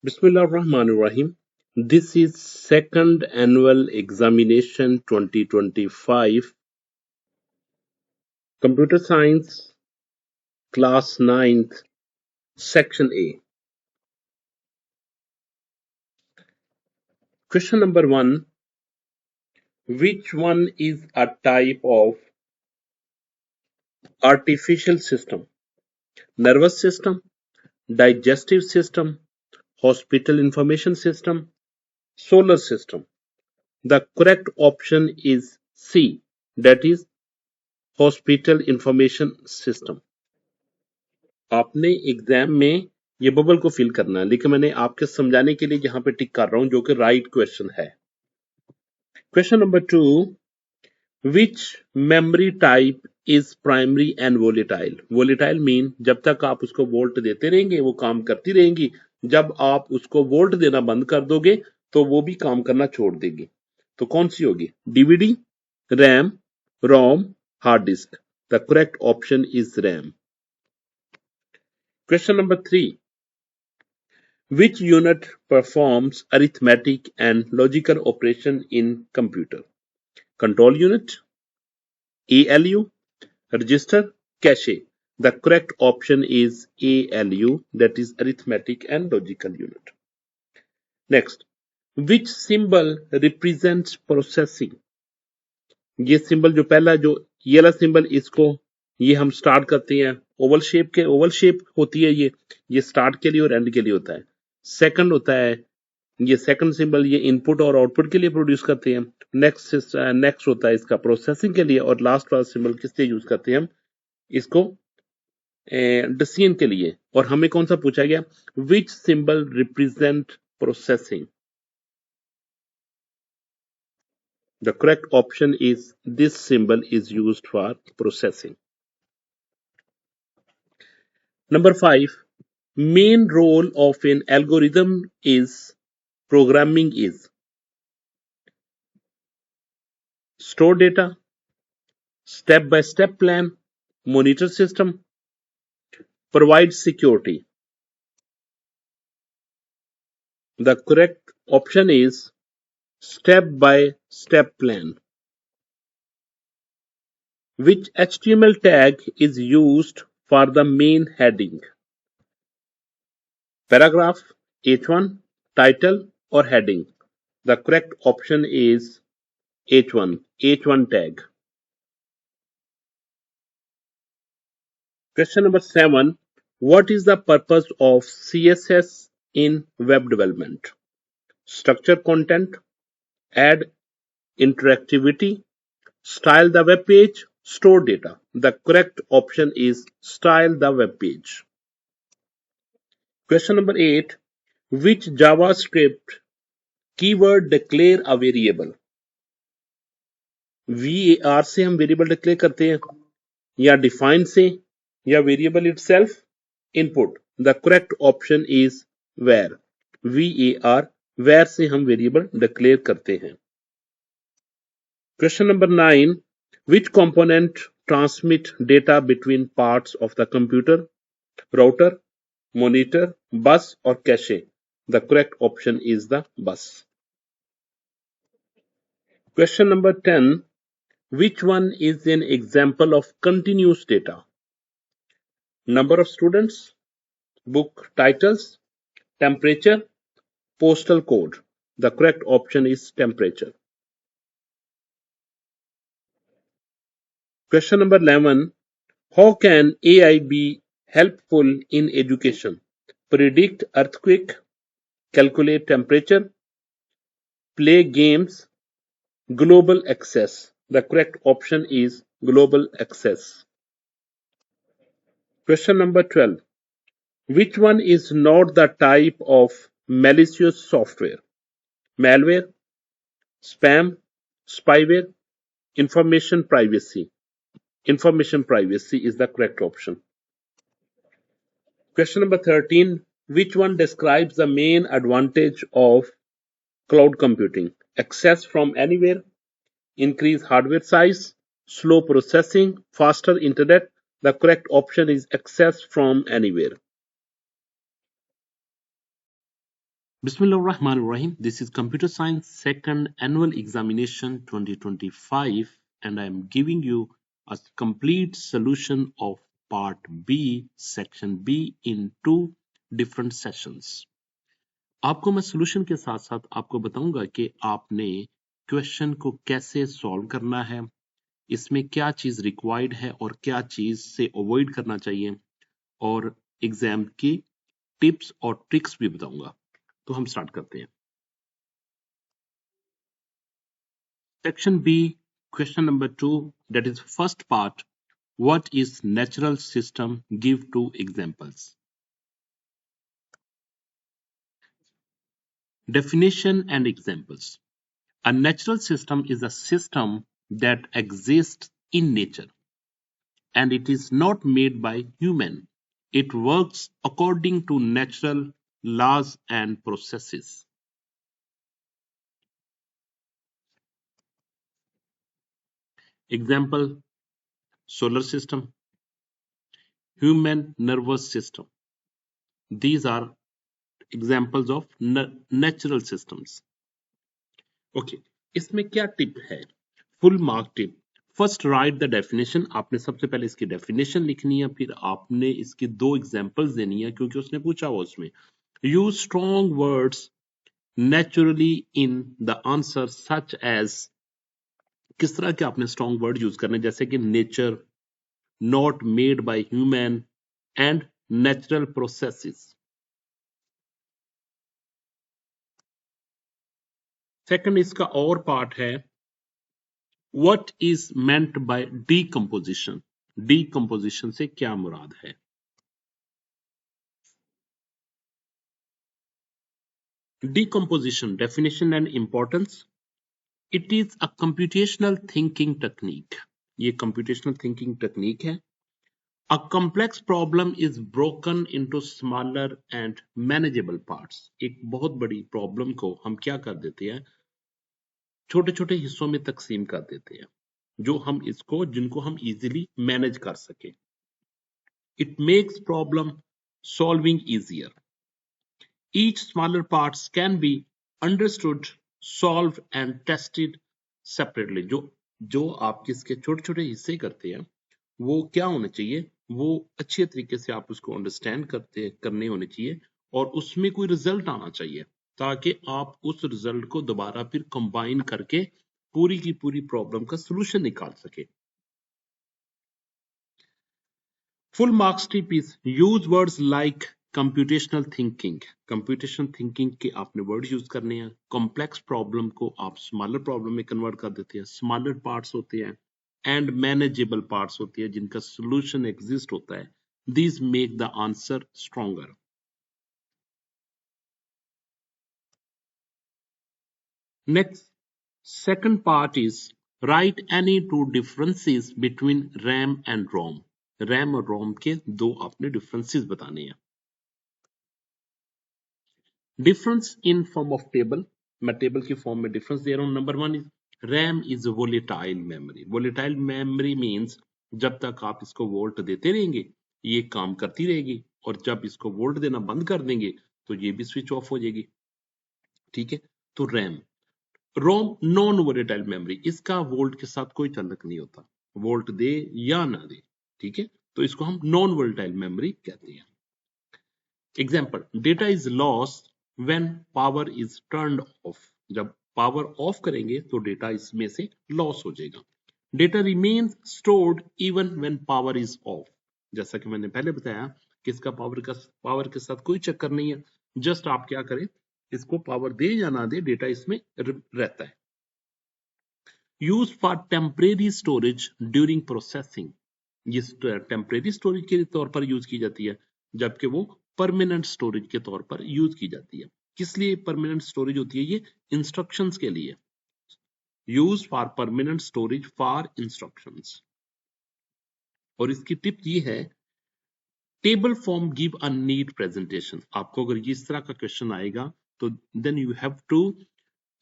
Bismillah Rahman Rahim. This is second annual examination 2025 Computer Science class 9th section A. Question number 1. Which one is a type of artificial system? Nervous system, digestive system, hospital information system, solar system. The correct option is C, that is hospital information system. आपने exam में ये bubble को fill करना है, लेकिन मैंने आपके समझाने के लिए यहाँ पे टिक कर रहा हूं जो कि राइट क्वेश्चन है। Question number 2, which memory type is primary and volatile? Volatile mean जब तक आप उसको वोल्ट देते रहेंगे वो काम करती रहेंगी, जब आप उसको वोल्ट देना बंद कर दोगे तो वो भी काम करना छोड़ देगी। तो कौन सी होगी? DVD, RAM, ROM, hard disk. The correct option is RAM. Question number 3. Which unit performs arithmetic and logical operation in computer? Control unit, ALU, register, cache. The correct option is ALU, that is arithmetic and logical unit. Next, which symbol represents processing? ये symbol जो पहला जो ये वाला symbol, इसको ये हम start करते हैं ओवल शेप के, ओवल शेप होती है ये स्टार्ट के लिए और एंड के लिए होता है। सेकंड होता है ये सेकंड सिंबल, ये इनपुट और आउटपुट के लिए प्रोड्यूस करते हैं। नेक्स्ट होता है इसका प्रोसेसिंग के लिए, और लास्ट वाला सिंबल किस लिए यूज करते हैं हम? इसको डिसीजन के लिए। और हमें कौन सा पूछा गया? विच symbol represent processing? The correct option is this symbol is used for processing. Number 5. Main role of an algorithm is programming is store data, step-by-step plan, monitor system, provide security. The correct option is step-by-step plan. Which HTML tag is used for the main heading? Paragraph, H1, title or heading? The correct option is H1 tag. Question number 7. What is the purpose of CSS in web development? Structure content, add interactivity, style the web page, store data. The correct option is style the web page. Question number 8. Which JavaScript keyword declare a variable? var से हम variable declare करते हैं, या define से, या variable itself, input. The correct option is where. var, where से हम variable declare करते हैं। Question number 9. Which component transmit data between parts of the computer? Router, monitor, bus or cache? The correct option is the bus. Question number 10. Which one is an example of continuous data? Number of students, book titles, temperature, postal code. The correct option is temperature. Question number 11. How can AI be helpful in education? Predict earthquake, calculate temperature, play games, global access. The correct option is global access. Question number 12. Which one is not the type of malicious software? Malware, spam, spyware, information privacy. Information privacy is the correct option. Question number 13. Which one describes the main advantage of cloud computing? Access from anywhere, increase hardware size, slow processing, faster internet. The correct option is access from anywhere. Bismillahirrahmanirrahim. This is Computer Science Second Annual Examination 2025, and I am giving you a complete solution of Part B, Section B in two different sessions. आपको मैं solution के साथ साथ आपको बताऊंगा कि आपने question को कैसे सॉल्व करना है, इसमें क्या चीज रिक्वायर्ड है और क्या चीज से अवॉइड करना चाहिए, और एग्जाम की टिप्स और ट्रिक्स भी बताऊंगा। तो हम स्टार्ट करते हैं। Section B, question number 2, that is first part. What is natural system? Give two examples. Definition and examples. A natural system is a system that exists in nature and it is not made by human. It works according to natural laws and processes. Example: solar system, human nervous system. These are examples of natural systems. Okay इसमें क्या tip है? Full mark tip. First right the definition. आपने सबसे पहले इसकी definition लिखनी है, फिर आपने इसकी दो एग्जांपल्स देनी है क्योंकि उसने पूछा हुआ उसमें। Use strong words naturally in the answer such as. किस तरह के आपने स्ट्रॉन्ग वर्ड यूज करने, जैसे कि nature, not made by human and natural processes. Second इसका और पार्ट है, What is meant by decomposition? Decomposition से क्या मुराद है? Decomposition definition and importance. It is a computational thinking technique. ये computational thinking technique है. A complex problem is broken into smaller and manageable parts. एक बहुत बड़ी प्रॉब्लम को हम क्या कर देते हैं, छोटे छोटे हिस्सों में तकसीम कर देते हैं, जो हम इसको जिनको हम इजीली मैनेज कर सके। It makes problem solving easier. Each smaller parts can be understood, solved and tested separately. जो आप किसके छोटे छोटे हिस्से करते हैं वो क्या होने चाहिए, वो अच्छे तरीके से आप उसको अंडरस्टैंड करने होने चाहिए और उसमें कोई रिजल्ट आना चाहिए ताकि आप उस रिजल्ट को दोबारा फिर कंबाइन करके पूरी की पूरी प्रॉब्लम का सलूशन निकाल सके। Full marks tip is use words like computational thinking. Computational thinking के आपने वर्ड यूज करने हैं। कॉम्प्लेक्स प्रॉब्लम को आप स्मॉलर प्रॉब्लम में कन्वर्ट कर देते हैं। स्मॉलर पार्ट्स होते हैं एंड मैनेजेबल पार्ट्स होती है जिनका सोल्यूशन एग्जिस्ट होता है। These make the answer stronger. Next, second part is write any two differences between RAM and ROM. RAM और ROM के दो आपने डिफरेंसेस बताने हैं। Difference in form of table, मैं टेबल की फॉर्म में डिफरेंस दे रहा हूं। Number one is RAM is volatile memory. Volatile memory means जब तक आप इसको वोल्ट देते रहेंगे ये काम करती रहेगी और जब इसको वोल्ट देना बंद कर देंगे तो ये भी स्विच ऑफ हो जाएगी। ठीक है, तो रैम। रोम नॉन वोलेटाइल मेमोरी, इसका वोल्ट के साथ कोई ताल्लुक नहीं होता, वोल्ट दे या ना दे। ठीक है, तो इसको हम नॉन वोलेटाइल मेमोरी कहते हैं। Example, data is lost when power is turned of. जब पावर ऑफ करेंगे तो डेटा इसमें से लॉस हो जाएगा। Data remains stored even when power is of. जैसा कि मैंने पहले बताया कि इसका पावर के साथ कोई चक्कर नहीं है, जस्ट आप क्या करें, इसको पावर दे या ना दे डेटा इसमें रहता है। Use for temporary storage during processing. ये टेम्परेरी स्टोरेज के तौर पर यूज की जाती है जबकि वो परमानेंट स्टोरेज के तौर पर यूज की जाती है। किस लिए परमानेंट स्टोरेज होती है? ये इंस्ट्रक्शंस के लिए। Use for permanent storage for instructions. और इसकी टिप ये है, table form give a neat presentation. आपको अगर इस तरह का क्वेश्चन आएगा तो then you have to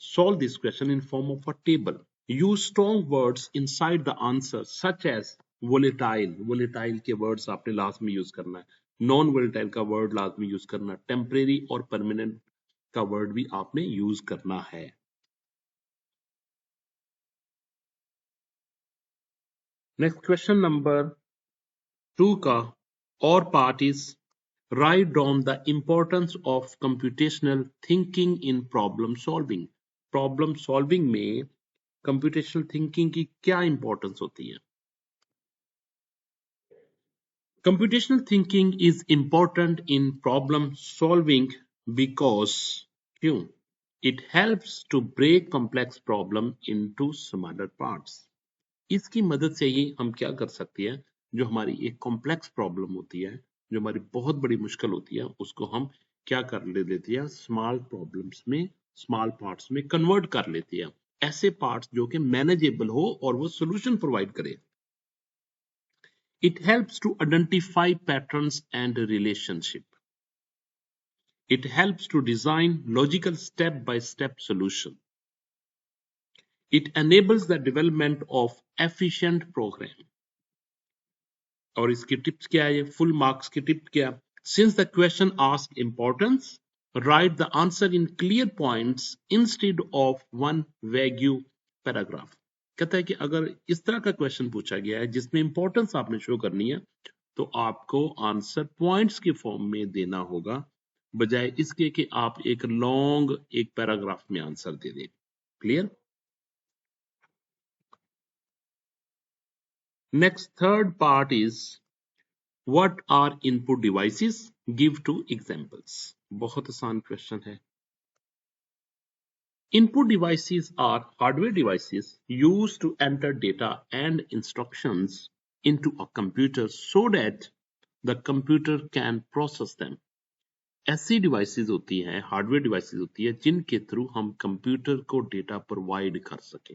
solve this question in form of a table. Use strong words inside the answer such as volatile. Volatile के words आपने लास्ट में यूज करना है। नॉन वोलेटाइल का वर्ड लाजमी यूज करना है। टेम्परेरी और परमानेंट का वर्ड भी आपने यूज करना है। नेक्स्ट क्वेश्चन नंबर 2 का और part is write down the importance of computational thinking in problem solving. Problem solving में कंप्यूटेशनल थिंकिंग की क्या इंपॉर्टेंस होती है? Computational thinking is important in problem solving because क्यों? It helps to break complex problem into smaller parts. इसकी मदद से ही हम क्या कर सकते हैं, जो हमारी एक कॉम्प्लेक्स प्रॉब्लम होती है, जो हमारी बहुत बड़ी मुश्किल होती है, उसको हम क्या कर ले लेते हैं, स्मॉल प्रॉब्लम्स में, स्मॉल पार्ट्स में कन्वर्ट कर लेते हैं, ऐसे पार्ट्स जो कि मैनेजेबल हो और वो सोल्यूशन प्रोवाइड करे। It helps to identify patterns and relationship. It helps to design logical step-by-step solution. It enables the development of efficient program. और इसकी टिप्स क्या है? फुल मार्क्स की टिप क्या? Since the question asks importance, write the answer in clear points instead of one vague paragraph. कहता है कि अगर इस तरह का क्वेश्चन पूछा गया है जिसमें इंपॉर्टेंस आपने शो करनी है, तो आपको आंसर पॉइंट्स के फॉर्म में देना होगा, बजाय इसके कि आप एक लॉन्ग एक पैराग्राफ में आंसर दे दें। Clear? Next third part is what are input devices, give two examples. बहुत आसान क्वेश्चन है। Input devices are hardware devices used to enter data and instructions into a computer so that the computer can process them. ऐसी devices होती हैं, hardware devices होती है, जिनके through हम कंप्यूटर को डेटा प्रोवाइड कर सके।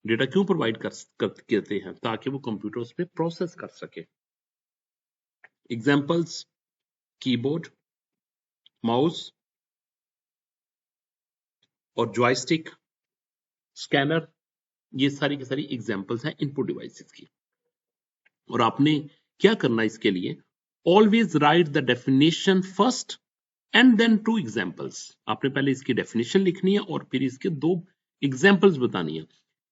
डेटा क्यों प्रोवाइड करते हैं? ताकि वो कंप्यूटर उस पर प्रोसेस कर सके। एग्जांपल्स: कीबोर्ड, माउस और जॉयस्टिक, स्कैनर, ये सारी की सारी एग्जांपल्स हैं इनपुट डिवाइसेस की। और आपने क्या करना है इसके लिए? Always write the definition first and then two examples. आपने पहले इसकी डेफिनेशन लिखनी है और फिर इसके दो एग्जांपल्स बतानी है।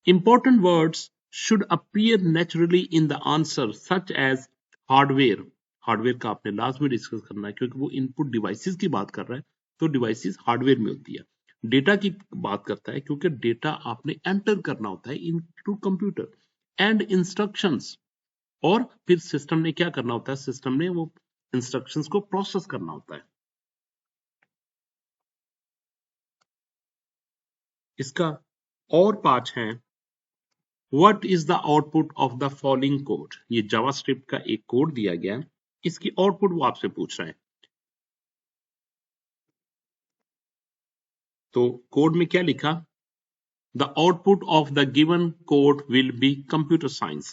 Important words should appear naturally in the answer such as hardware. Hardware का आपने लास्ट में डिस्कस करना है, क्योंकि वो इनपुट डिवाइसेस की बात कर रहा है, तो डिवाइसेस हार्डवेयर में होती है। डेटा की बात करता है, क्योंकि डेटा आपने एंटर करना होता है इनटू कंप्यूटर। एंड इंस्ट्रक्शंस, और फिर सिस्टम ने क्या करना होता है, सिस्टम ने वो इंस्ट्रक्शंस को प्रोसेस करना होता है। इसका और पार्ट है what is the output of the following code. ये जावास्क्रिप्ट का एक कोड दिया गया है, इसकी आउटपुट वो आपसे पूछ रहा है। तो कोड में क्या लिखा? The output of the given code will be computer science.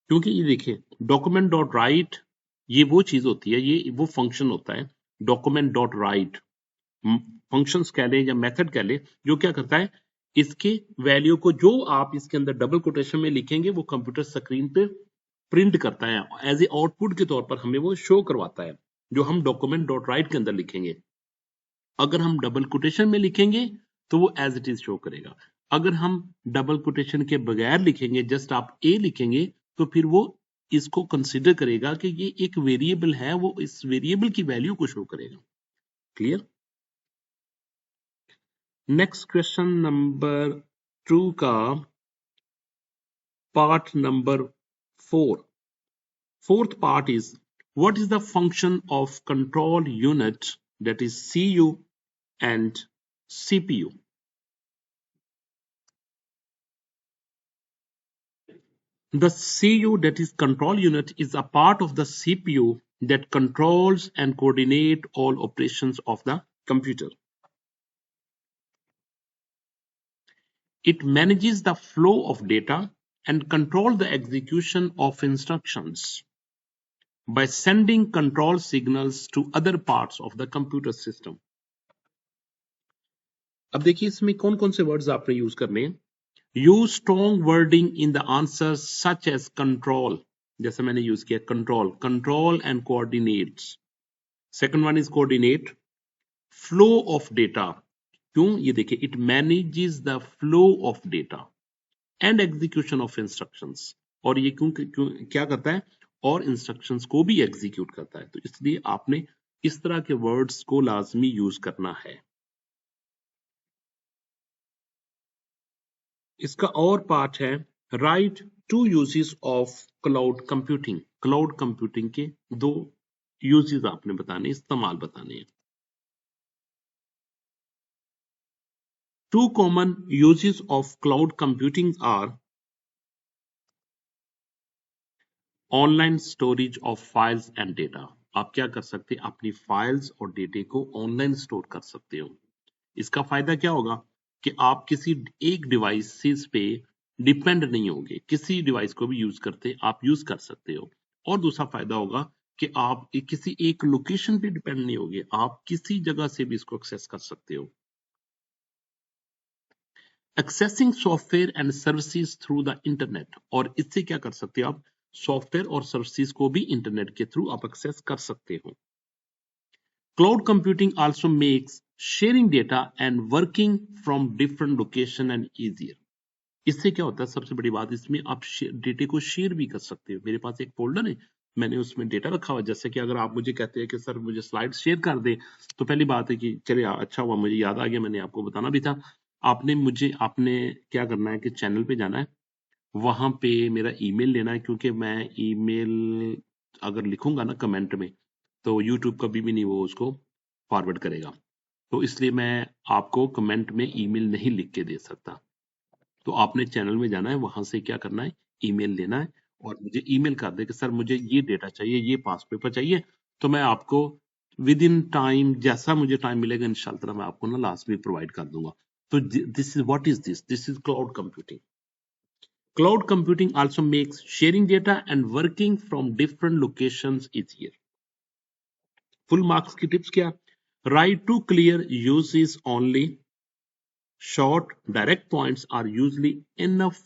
क्योंकि ये देखिए, डॉक्यूमेंट डॉट राइट ये वो चीज होती है, ये वो फंक्शन होता है डॉक्यूमेंट डॉट राइट, फंक्शंस कह ले या मेथड कह ले, जो क्या करता है, इसके वैल्यू को जो आप इसके अंदर डबल कोटेशन में लिखेंगे वो कंप्यूटर स्क्रीन पे प्रिंट करता है, एज ए आउटपुट के तौर पर हमें वो शो करवाता है, जो हम डॉक्यूमेंट डॉट राइट के अंदर लिखेंगे। अगर हम डबल कोटेशन में लिखेंगे तो वो एज इट इज शो करेगा। अगर हम डबल कोटेशन के बगैर लिखेंगे, जस्ट आप ए लिखेंगे, तो फिर वो इसको कंसिडर करेगा कि ये एक वेरिएबल है, वो इस वेरिएबल की वैल्यू को शो करेगा। क्लियर? नेक्स्ट क्वेश्चन नंबर 2 का part number 4, fourth part is what is the function of control unit, that is CU and CPU. The CU, that is control unit, is a part of the CPU that controls and coordinate all operations of the computer. It manages the flow of data and control the execution of instructions by sending control signals to other parts of the computer system. अब देखिए इसमें कौन कौन से words आपने use करने हैं। Use strong wording in the answers such as control, जैसे मैंने यूज किया control and coordinates. Second one is coordinate flow of data. क्यों? ये देखिए, it manages the flow of data and execution of instructions. और ये क्यों क्या करता है? और इंस्ट्रक्शंस को भी एग्जीक्यूट करता है। तो इसलिए आपने इस तरह के वर्ड्स को लाजमी यूज करना है। इसका और पार्ट है write two uses of cloud computing. Cloud computing के दो यूजेस आपने बताने, इस्तेमाल बताने हैं। Two common uses of cloud computing are online storage of files and data. आप क्या कर सकते हैं? अपनी फाइल्स और डेटे को ऑनलाइन स्टोर कर सकते हो। इसका फायदा क्या होगा कि आप किसी एक डिवाइस पे डिपेंड नहीं होगे, किसी डिवाइस को भी यूज करते आप यूज कर सकते हो। और दूसरा फायदा होगा कि आप किसी एक लोकेशन पे डिपेंड नहीं होगे, आप किसी जगह से भी इसको एक्सेस कर सकते हो। Accessing software and services through the internet. और इससे क्या कर सकते हो आप? सॉफ्टवेयर और सर्विसेज को भी इंटरनेट के थ्रू आप एक्सेस कर सकते हो। Cloud computing also makes sharing data and working from different location and easier. इससे क्या होता है? सबसे बड़ी बात, इसमें आप डेटे को शेयर भी कर सकते हो। मेरे पास एक फोल्डर है, मैंने उसमें डेटा रखा हुआ। जैसे कि अगर आप मुझे कहते हैं कि सर मुझे स्लाइड शेयर कर दे, तो पहली बात है कि चलिए अच्छा हुआ मुझे याद आ गया, मैंने आपको बताना भी था। आपने क्या करना है कि चैनल पे जाना है, वहां पे मेरा ईमेल लेना है, क्योंकि मैं ईमेल अगर लिखूंगा ना कमेंट में, तो यूट्यूब कभी भी नहीं वो उसको फॉरवर्ड करेगा। तो इसलिए मैं आपको कमेंट में ईमेल नहीं लिख के दे सकता। तो आपने चैनल में जाना है, वहां से क्या करना है? ईमेल लेना है और मुझे ईमेल कर दे कि सर मुझे ये डेटा चाहिए, ये पास पेपर चाहिए। तो मैं आपको विद इन टाइम, जैसा मुझे टाइम मिलेगा इंशाल्लाह, मैं आपको ना लास्ट में प्रोवाइड कर दूंगा। तो this is what is this is cloud computing. Cloud computing also makes sharing data and working from different locations easier. Full marks की tips क्या? Write to clear uses only. Short, direct points are usually enough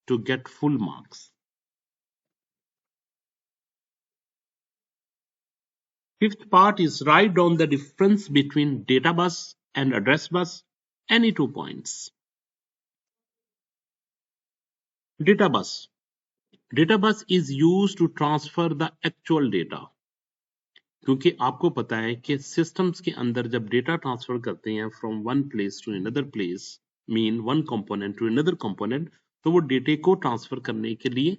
to get full marks. Fifth part is write down the difference between data bus and address bus. Any 2 points. Data bus. Data bus is used to transfer the actual data. क्योंकि आपको पता है कि systems के अंदर जब data transfer करते हैं from one place to another place, mean one component to another component, तो वो डेटे को ट्रांसफर करने के लिए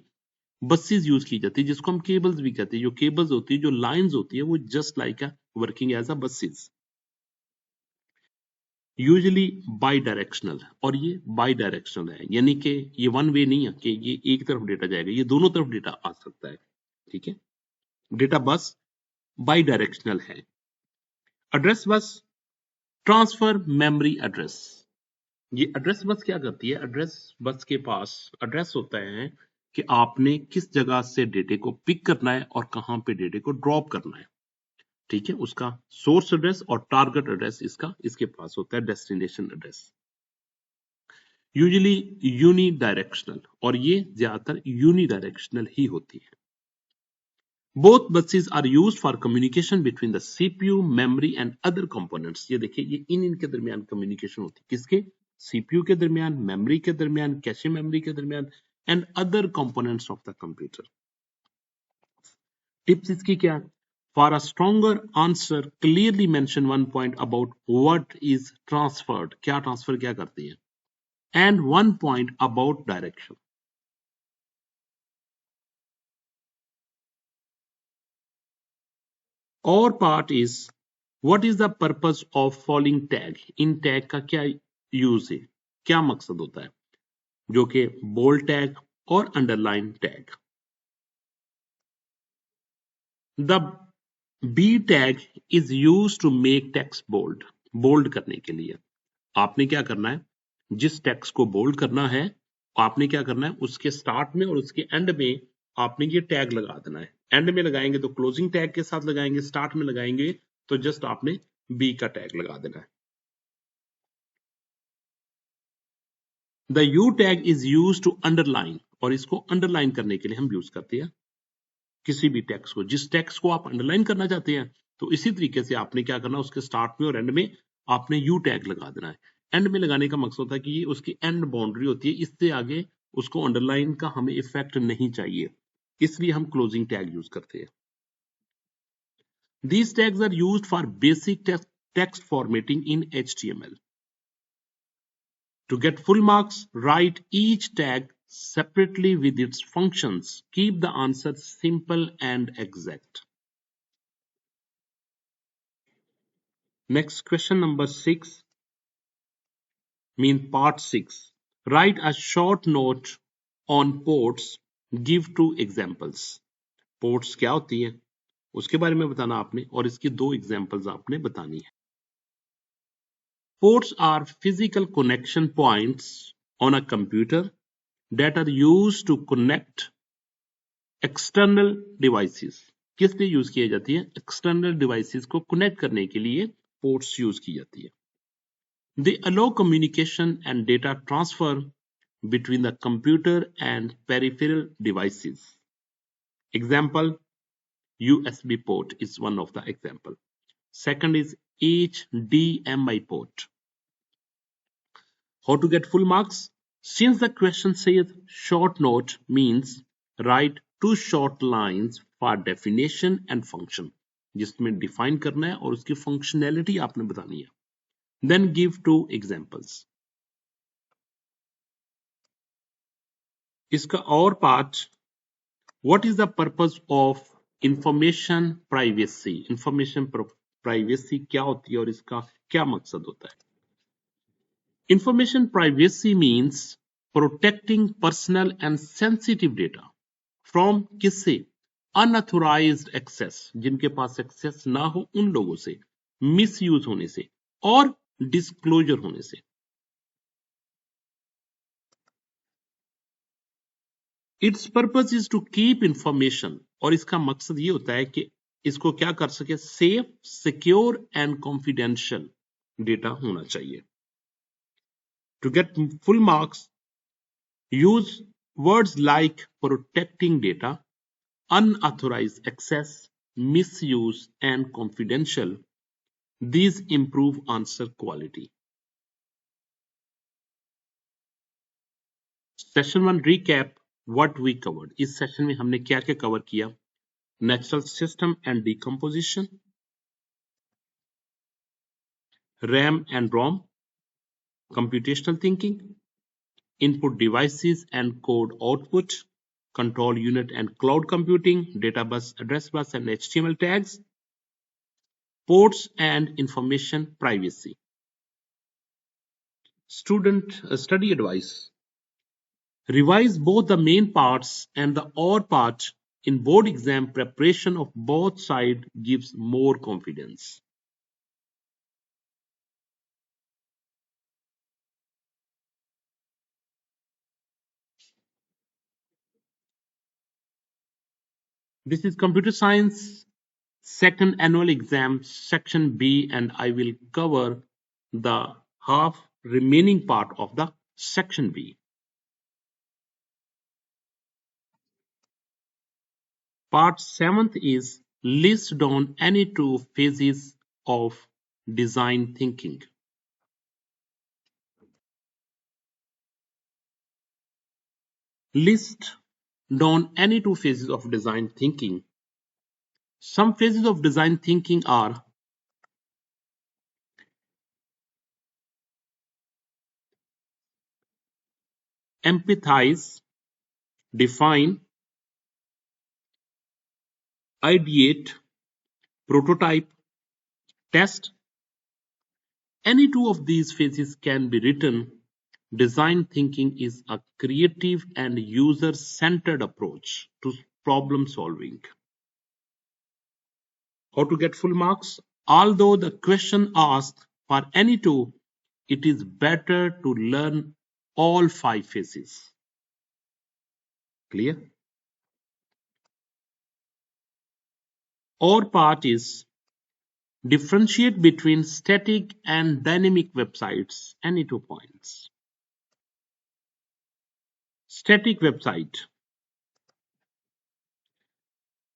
बसेस यूज की जाती है, जिसको हम केबल्स भी कहते हैं। जो केबल्स होती है, जो लाइंस होती है, वो just like a working as a buses, usually bidirectional. और ये बाई डायरेक्शनल है, यानी कि ये वन वे नहीं है कि ये एक तरफ डेटा जाएगा, ये दोनों तरफ डेटा आ सकता है। ठीक है, डेटा बस बाई डायरेक्शनल है। Address bus transfer memory address. ये एड्रेस बस क्या करती है? एड्रेस बस के पास एड्रेस होता है कि आपने किस जगह से डेटे को पिक करना है और कहां पे डेटे को ड्रॉप करना है। ठीक है, उसका सोर्स एड्रेस और टारगेट एड्रेस इसका इसके पास होता है, destination address. Usually unidirectional, और ये ज्यादातर यूनी डायरेक्शनल ही होती है। Both buses are used for communication between the CPU, memory and other components. ये देखिए, ये इनके दरमियान कम्युनिकेशन होती है। किसके? CPU के दरमियान, मेमोरी के दरमियान, कैशे मेमोरी के दरमियान and other components of the computer. Tips इसकी क्या? For a stronger answer, clearly mention one point about what is transferred. क्या ट्रांसफर क्या करती है? And one point about direction. और part is what is the purpose of following tag. In tag का क्या use है, क्या मकसद होता है? जो कि बोल्ड टैग और underline tag. The B tag is use to make text bold. Bold करने के लिए आपने क्या करना है? जिस टेक्स्ट को बोल्ड करना है, आपने क्या करना है? उसके स्टार्ट में और उसके एंड में आपने ये टैग लगा देना है। एंड में लगाएंगे तो क्लोजिंग टैग के साथ लगाएंगे, स्टार्ट में लगाएंगे तो जस्ट आपने बी का टैग लगा देना है। The U tag is use to underline, और इसको अंडरलाइन करने के लिए हम यूज करते हैं किसी भी टेक्स्ट को, जिस टेक्स्ट को आप अंडरलाइन करना चाहते हैं, तो इसी तरीके से आपने क्या करना, उसके स्टार्ट में और एंड में आपने यू टैग लगा देना है। एंड में लगाने का मकसद होता है कि ये उसकी एंड बाउंड्री होती है, इससे आगे उसको अंडरलाइन का हमें इफेक्ट नहीं चाहिए, इसलिए हम क्लोजिंग टैग यूज करते हैं। These tags are used for basic text formatting in HTML. To get full marks, write each tag separately with its functions. Keep the answer simple and exact. Next, question number 6, part 6. Write a short note on ports. Give 2 examples. Ports क्या होती है उसके बारे में बताना आपने, और इसकी 2 examples आपने बतानी है। Ports are physical connection points on a computer that are used to connect external devices. किस लिए यूज की जाती है? एक्सटर्नल डिवाइसेस को कनेक्ट करने के लिए पोर्ट्स यूज की जाती है। They allow communication and data transfer between the computer and peripheral devices. Example, USB port is one of the example. Second is HDMI port. How to get full marks? Since the question says short note means write 2 short lines for definition and function, जिसमें define करना है और उसकी functionality आपने बतानी है. Then give 2 examples. इसका और part, what is the purpose of information privacy? Information privacy क्या होती है और इसका क्या मकसद होता है? Information privacy means protecting personal and sensitive data from किससे? Unauthorized access, जिनके पास access ना हो उन लोगों से, misuse होने से और disclosure होने से। Its purpose is to keep information, और इसका मकसद ये होता है कि इसको क्या कर सके, safe, secure and confidential data होना चाहिए। To get full marks, use words like protecting data, unauthorized access, misuse, and confidential. These improve answer quality. Session 1 recap what we covered. इस सेशन में हमने क्या क्या कवर किया? Natural system and decomposition, RAM and ROM, computational thinking, input devices and code output, control unit and cloud computing, data bus, address bus and HTML tags, ports and information privacy. Student study advice. Revise both the main parts and the OR part in board exam. Preparation of both sides gives more confidence. This is computer science second annual exam section B, and I will cover the half remaining part of the section B. Part 7th is list down any 2 phases of design thinking. List down any 2 phases of design thinking. Some phases of design thinking are empathize, define, ideate, prototype, test. Any 2 of these phases can be written. Design thinking is a creative and user-centered approach to problem solving. How to get full marks? Although the question asks for any 2, it is better to learn all 5 phases. Clear? Our part is differentiate between static and dynamic websites. Any 2 points. Static website.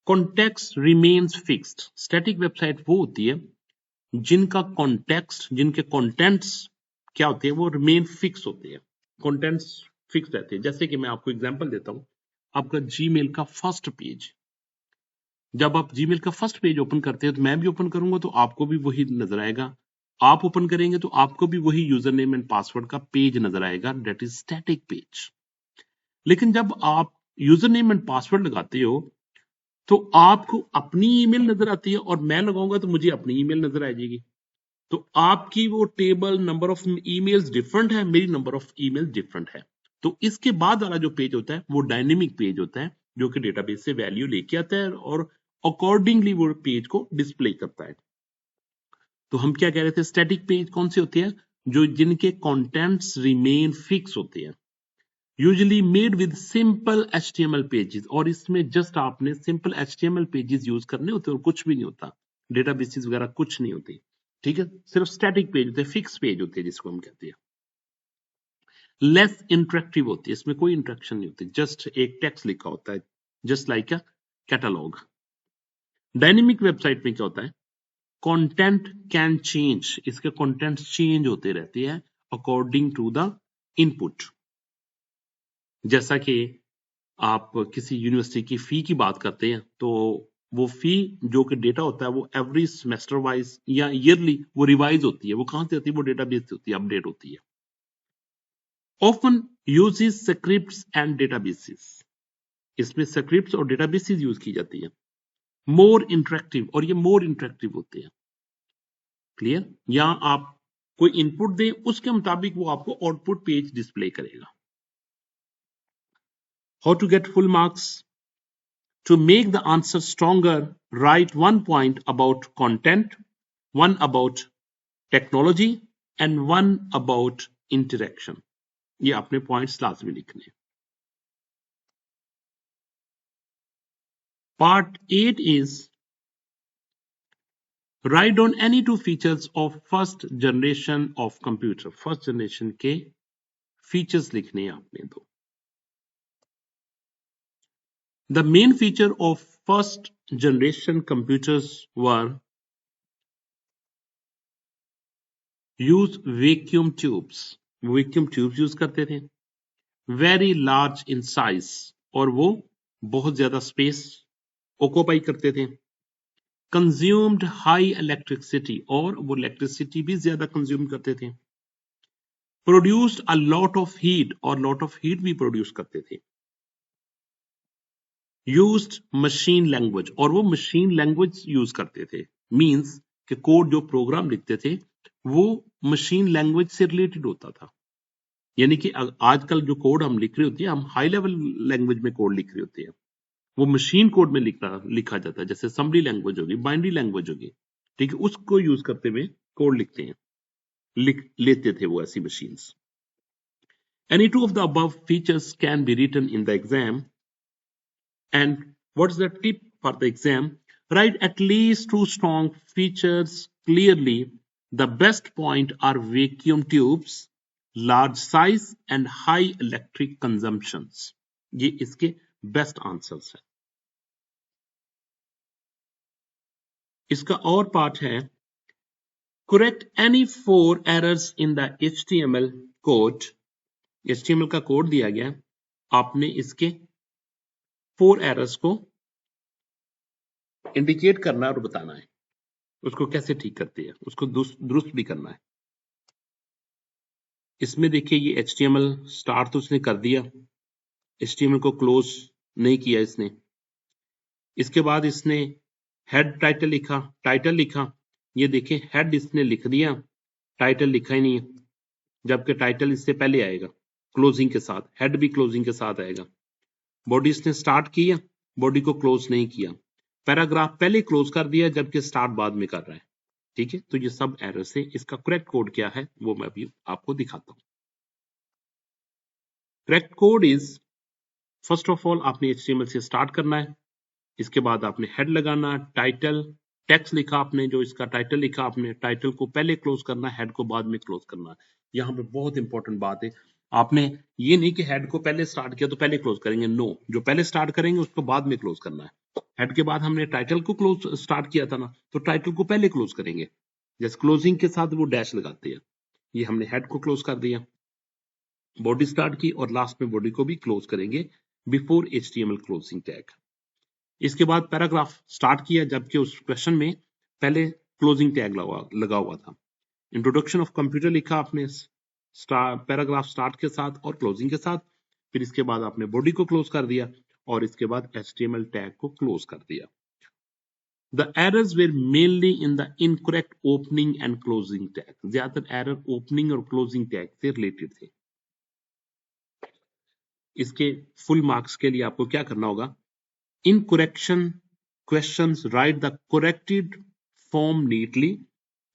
Context remains fixed. Static website वो होती है जिनका context, जिनके contents क्या होते हैं, वो remain fix होते हैं, कंटेंट्स फिक्स रहते हैं। जैसे कि मैं आपको एग्जांपल देता हूं, आपका जीमेल का फर्स्ट पेज, जब आप जीमेल का फर्स्ट पेज ओपन करते हैं तो मैं भी ओपन करूंगा तो आपको भी वही नजर आएगा, आप ओपन करेंगे तो आपको भी वही यूजर नेम एंड पासवर्ड का पेज नजर आएगा, दैट इज स्टैटिक पेज। लेकिन जब आप यूजर नेम एंड पासवर्ड लगाते हो तो आपको अपनी ईमेल नजर आती है, और मैं लगाऊंगा तो मुझे अपनी ईमेल नजर आ जाएगी। तो आपकी वो table number of emails different है, मेरी नंबर ऑफ ईमेल्स डिफरेंट है। तो इसके बाद वाला जो पेज होता है वो डायनेमिक पेज होता है, जो कि डेटाबेस से वैल्यू लेके आता है और अकॉर्डिंगली वो पेज को डिस्प्ले करता है। तो हम क्या कह रहे थे, स्टैटिक पेज कौन से होते हैं, जो जिनके कंटेंट्स रिमेन फिक्स होते हैं, usually made with simple HTML pages. और इसमें जस्ट आपने सिंपल HTML पेजेस यूज करने होते हैं और कुछ भी नहीं होता, डेटाबेसेस वगैरह कुछ नहीं होती, ठीक है। सिर्फ स्टैटिक पेज होते हैं, फिक्स पेज होते हैं जिसको हम कहते हैं। लेस इंटरेक्टिव होती है, इसमें कोई इंटरेक्शन नहीं होती, जस्ट एक टेक्स्ट लिखा होता है, जस्ट लाइक अ कैटलॉग। डायनेमिक वेबसाइट में क्या होता है, कंटेंट कैन चेंज, इसके कंटेंट चेंज होते रहते हैं अकॉर्डिंग टू द इनपुट। जैसा कि आप किसी यूनिवर्सिटी की फी की बात करते हैं तो वो फी जो कि डेटा होता है वो एवरी सेमेस्टर वाइज या ईयरली वो रिवाइज होती है। वो कहां से होती है, वो डेटाबेस से होती है, अपडेट होती है। Often uses scripts and databases, इसमें स्क्रिप्ट्स और डेटाबेसेस यूज की जाती है। मोर इंटरेक्टिव, और ये मोर इंटरेक्टिव होते हैं, क्लियर। यहां आप कोई इनपुट दें उसके मुताबिक वो आपको आउटपुट पेज डिस्प्ले करेगा। How to get full marks, to make the answer stronger, write 1 point about content, 1 about technology and 1 about interaction. ये अपने पॉइंट्स लाजमी लिखने। Part 8 is write down any 2 features of first generation of computer. First generation के features लिखने हैं आपने दो। The main feature of first generation computers were use vacuum tubes. Vacuum tubes use करते थे। वेरी लार्ज इन साइज, और वो बहुत ज्यादा स्पेस ऑक्यूपाई करते थे। कंज्यूम्ड हाई इलेक्ट्रिसिटी, और वो इलेक्ट्रिसिटी भी ज्यादा कंज्यूम करते थे। Produced a lot of heat, और लॉट ऑफ हीट भी प्रोड्यूस करते थे। यूज्ड मशीन लैंग्वेज, और वो मशीन लैंग्वेज यूज करते थे, मींस कि कोड जो प्रोग्राम लिखते थे वो मशीन लैंग्वेज से रिलेटेड होता था। यानी कि आजकल जो कोड हम लिख रहे होते हैं, हम हाई लेवल लैंग्वेज में कोड लिख रहे होते हैं, वो मशीन कोड में लिखा जाता है, जैसे असेंबली लैंग्वेज होगी, बाइनरी लैंग्वेज होगी, ठीक है, उसको यूज करते हुए कोड लिखते हैं, लिख लेते थे वो ऐसी machines. Any two of the above features can be written in the exam. And what's the tip for the exam? Write at least 2 strong features clearly. The best point are vacuum tubes, large size and high electric consumptions. ये इसके best answers हैं। इसका और part है, correct any 4 errors in the HTML code. HTML का code दिया गया, आपने इसके 4 errors को इंडिकेट करना और बताना है, उसको कैसे ठीक करते हैं, उसको दुरुस्त भी करना है। इसमें देखिए ये HTML स्टार्ट तो उसने कर दिया, HTML को क्लोज नहीं किया इसने। इसके बाद इसने हेड टाइटल लिखा, टाइटल लिखा, ये देखिए हेड इसने लिख दिया, टाइटल लिखा ही नहीं है, जबकि टाइटल इससे पहले आएगा क्लोजिंग के साथ, हेड भी क्लोजिंग के साथ आएगा। बॉडी इसने स्टार्ट किया, बॉडी को क्लोज नहीं किया, पैराग्राफ पहले क्लोज कर दिया जबकि स्टार्ट बाद में कर रहा है, ठीक है। तो ये सब एरर्स है। इसका करेक्ट कोड क्या है वो मैं अभी आपको दिखाता हूं। Correct code is, first of all आपने HTML से स्टार्ट करना है, इसके बाद आपने हेड लगाना, टाइटल टेक्स्ट लिखा आपने, जो इसका टाइटल लिखा आपने, टाइटल को पहले क्लोज करना, हेड को बाद में क्लोज करना। यहाँ पे बहुत इंपॉर्टेंट बात है, आपने ये नहीं कि हेड को पहले स्टार्ट किया तो पहले क्लोज करेंगे, नो, जो पहले स्टार्ट करेंगे उसको बाद में क्लोज करना है। हेड के बाद हमने टाइटल को क्लोज स्टार्ट किया था ना, तो टाइटल को पहले क्लोज करेंगे, जैसे क्लोजिंग के साथ वो डैश लगाते हैं। ये हमने हेड को क्लोज कर दिया, बॉडी स्टार्ट की और लास्ट में बॉडी को भी क्लोज करेंगे बिफोर HTML क्लोजिंग टैग। इसके बाद पैराग्राफ स्टार्ट किया, जबकि उस क्वेश्चन में पहले क्लोजिंग टैग लगा हुआ था। इंट्रोडक्शन ऑफ कंप्यूटर लिखा आपने पैराग्राफ स्टार्ट के साथ और क्लोजिंग के साथ, फिर इसके बाद आपने बॉडी को क्लोज कर दिया और इसके बाद HTML टैग को क्लोज कर दिया। The errors were mainly in the incorrect opening and closing tag. ज्यादातर एरर ओपनिंग और क्लोजिंग टैग से रिलेटेड थे। इसके फुल मार्क्स के लिए आपको क्या करना होगा, in correction questions write the corrected form neatly.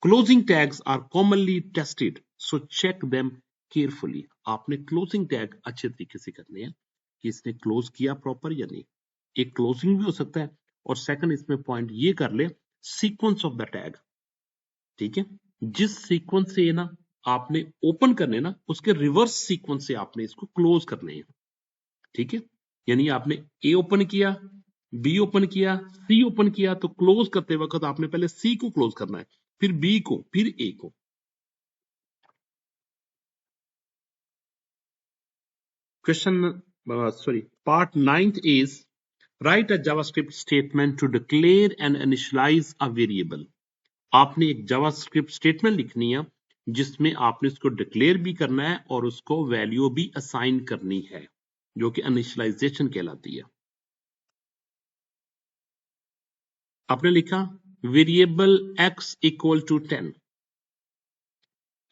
Closing tags are commonly tested, so check them carefully. आपने क्लोजिंग टैग अच्छे तरीके से करने हैं कि इसने क्लोज किया प्रॉपर या नहीं। एक क्लोजिंग भी हो सकता है और सेकंड इसमें पॉइंट ये कर ले सीक्वेंस ऑफ द टैग, ठीक है, जिस सीक्वेंस से ना आपने ओपन करने ना उसके रिवर्स सीक्वेंस से आपने इसको क्लोज करने हैं, ठीक है। यानी आपने ए ओपन किया, बी ओपन किया, सी ओपन किया, तो क्लोज करते वक्त आपने पहले सी को क्लोज करना है, फिर बी को, फिर ए को। Question sorry part 9th is write a JavaScript statement to declare and initialise a variable. आपने एक जावास्क्रिप्ट स्टेटमेंट लिखनी है जिसमें आपने उसको डिक्लेयर भी करना है और उसको वैल्यू भी असाइन करनी है, जो कि इनिशियलाइजेशन कहलाती है। आपने लिखा वेरिएबल x इक्वल टू 10।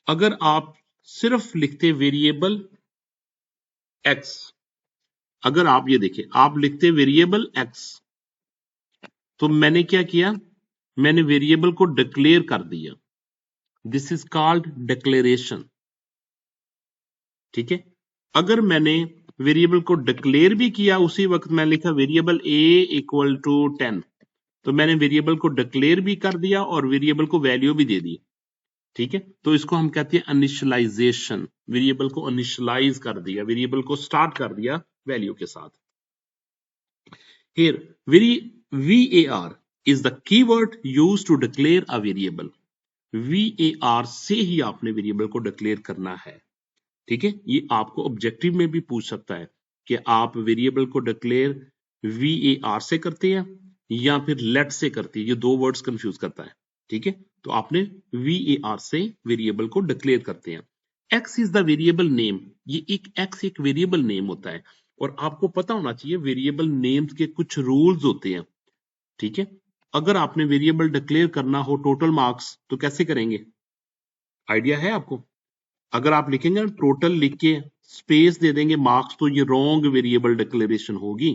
अगर आप सिर्फ लिखते वेरिएबल x, अगर आप ये देखें आप लिखते वेरिएबल x, तो मैंने क्या किया, मैंने वेरिएबल को डिक्लेयर कर दिया, दिस इज कॉल्ड डिक्लेरेशन, ठीक है। अगर मैंने वेरिएबल को डिक्लेयर भी किया उसी वक्त मैं लिखा वेरिएबल a इक्वल टू 10, तो मैंने वेरिएबल को डिक्लेयर भी कर दिया और वेरिएबल को वैल्यू भी दे दी, ठीक है। तो इसको हम कहते हैं इनिशियलाइजेशन, वेरिएबल को इनिशियलाइज कर दिया, वेरिएबल को स्टार्ट कर दिया वैल्यू के साथ। Here var is the keyword used to declare a variable. var से ही आपने वेरिएबल को डिक्लेयर करना है, ठीक है। ये आपको ऑब्जेक्टिव में भी पूछ सकता है कि आप वेरिएबल को डिक्लेयर var से करते हैं या फिर लेट से करते हैं, ये दो वर्ड्स कंफ्यूज करता है, ठीक है। तो आपने var से वेरिएबल को डिक्लेयर करते हैं। x is the variable name, ये एक x एक वेरिएबल नेम होता है और आपको पता होना चाहिए वेरिएबल नेम्स के कुछ रूल्स होते हैं, ठीक है। अगर आपने वेरिएबल डिक्लेयर करना हो टोटल मार्क्स तो कैसे करेंगे, आइडिया है आपको। अगर आप लिखेंगे टोटल लिख के स्पेस दे देंगे मार्क्स, तो ये रॉन्ग वेरिएबल डिक्लेरेशन होगी,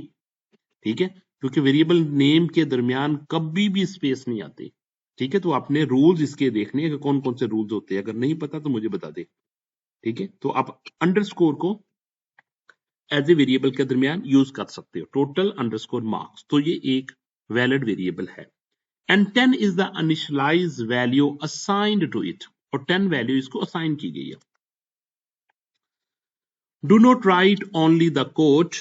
ठीक है, क्योंकि वेरिएबल नेम के दरमियान कभी भी स्पेस नहीं आती, ठीक है। तो आपने रूल्स इसके देखने हैं कि कौन कौन से रूल्स होते हैं, अगर नहीं पता तो मुझे बता दे, ठीक है। तो आप अंडरस्कोर को एज ए वेरिएबल के दरमियान यूज कर सकते हो, टोटल अंडरस्कोर मार्क्स, तो ये एक वैलिड वेरिएबल है। And 10 is the initialise value assigned to it, और 10 वैल्यू इसको असाइन की गई है। Do not write only the quote.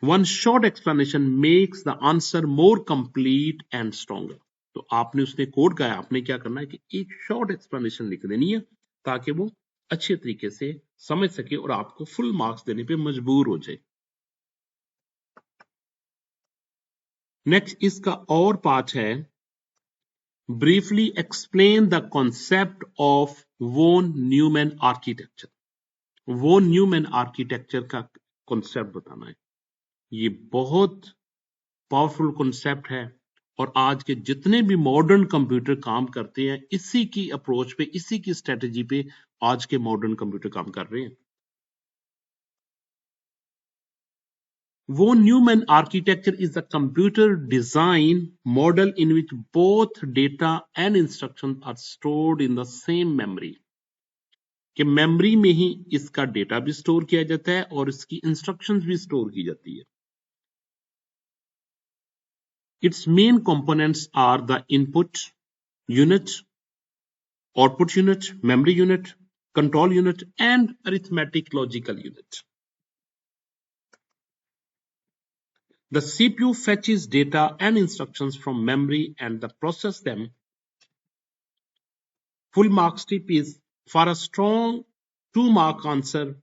One short explanation makes the answer more complete and stronger. तो आपने उसने कोड का, आपने क्या करना है कि एक शॉर्ट एक्सप्लेनेशन लिख देनी है ताकि वो अच्छे तरीके से समझ सके और आपको फुल मार्क्स देने पे मजबूर हो जाए। नेक्स्ट इसका और पार्ट है briefly explain the concept of von Neumann architecture. Von Neumann architecture का कॉन्सेप्ट बताना है, ये बहुत पावरफुल कॉन्सेप्ट है और आज के जितने भी मॉडर्न कंप्यूटर काम करते हैं इसी की अप्रोच पे, इसी की स्ट्रेटजी पे आज के मॉडर्न कंप्यूटर काम कर रहे हैं। Von Neumann architecture is the computer design model in which both data and instruction are stored in the same memory, कि मेमोरी में ही इसका डेटा भी स्टोर किया जाता है और इसकी इंस्ट्रक्शंस भी स्टोर की जाती है। Its main components are the input unit, output unit, memory unit, control unit, and arithmetic logical unit. The CPU fetches data and instructions from memory and the process them. Full marks tip is for a strong 2-mark answer,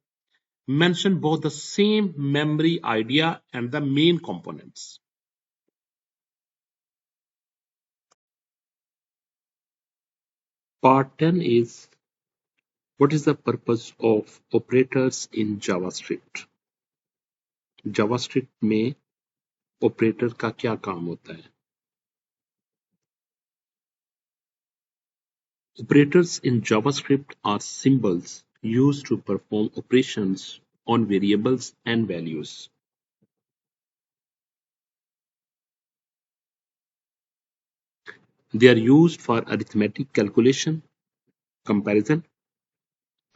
mention both the same memory idea and the main components. Part 10 is what is the purpose of operators in JavaScript? JavaScript में operator का क्या काम होता है? Operators in JavaScript are symbols used to perform operations on variables and values. They are used for arithmetic calculation, comparison,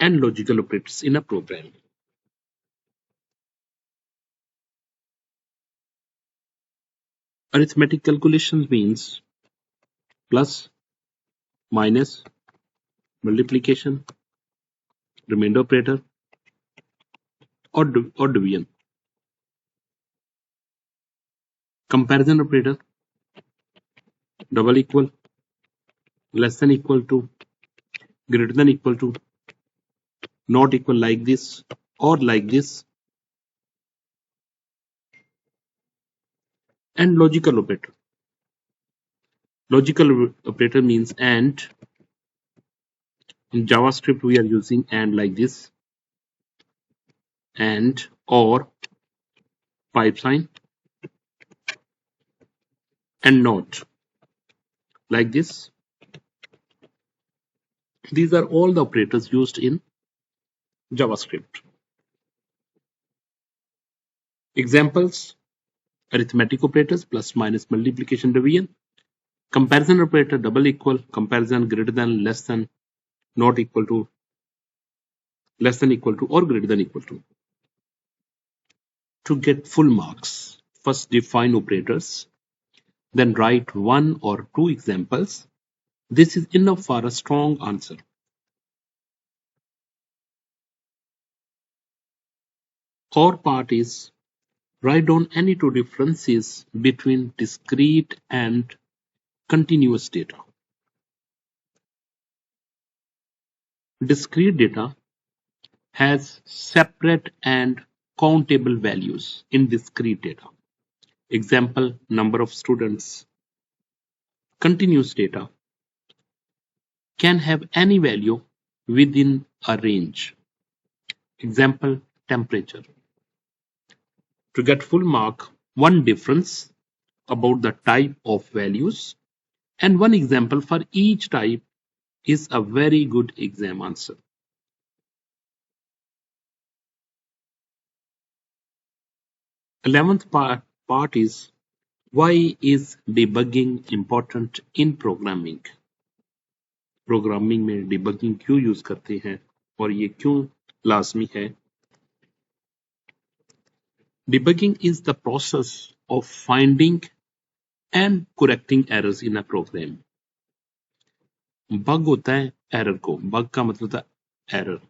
and logical operators in a program. Arithmetic calculations means plus, minus, multiplication, remainder operator, or division. Comparison operator, double equal, less than equal to, greater than equal to, not equal like this or like this, and logical operator. Logical operator means and. In JavaScript, we are using and like this, and or pipe sign, and not like this. These are all the operators used in JavaScript. Examples: arithmetic operators, plus, minus, multiplication, division. Comparison operator, double equal, comparison, greater than, less than, not equal to, less than equal to, or greater than equal to. To get full marks, first define operators, then write 1 or 2 examples. This is enough for a strong answer. Core part is write down any 2 differences between discrete and continuous data. Discrete data has separate and countable values in discrete data. Example, number of students. Continuous data can have any value within a range. Example, temperature. To get full mark, one difference about the type of values and one example for each type is a very good exam answer. 11th part is why is debugging important in programming? Programming में debugging क्यों use करते हैं और ये क्यों लाजमी है? Debugging is the process of finding and correcting errors in a program. Bug होता है एरर को, बग का मतलब होता है एरर,